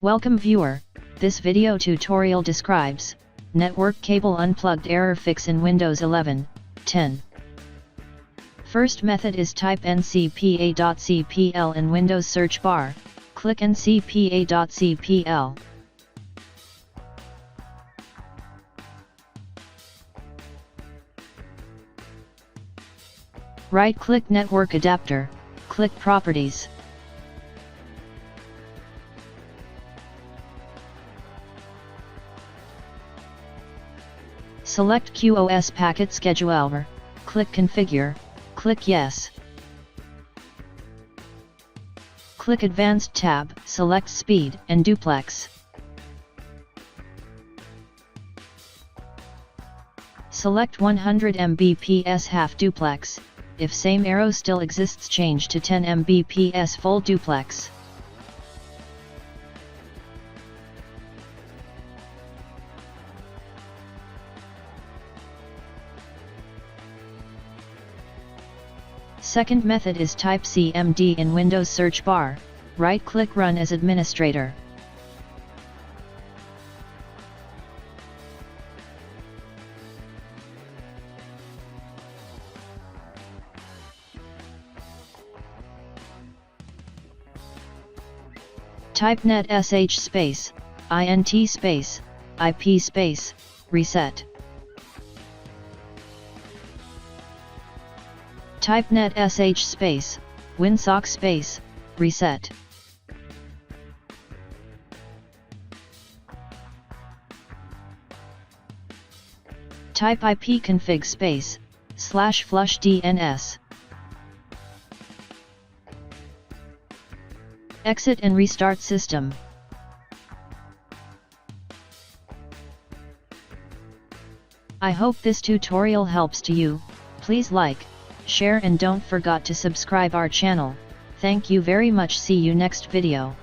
Welcome viewer, this video tutorial describes network cable unplugged error fix in Windows 11, 10. First method is type ncpa.cpl in Windows search bar, click ncpa.cpl. Right-click Network Adapter, click Properties. Select QoS Packet Scheduler, click Configure, click Yes. Click Advanced tab, select Speed and Duplex. Select 100 Mbps half duplex, if same arrow still exists change to 10 Mbps full duplex. Second method is type CMD in Windows search bar, right-click Run as administrator. Type net sh space, int space, ip space, reset. Type net sh space, winsock space, reset. Type ipconfig space, /flush DNS. Exit and restart system. I hope this tutorial helps to you. Please like, share and don't forget to subscribe our channel. Thank you very much. See you next video.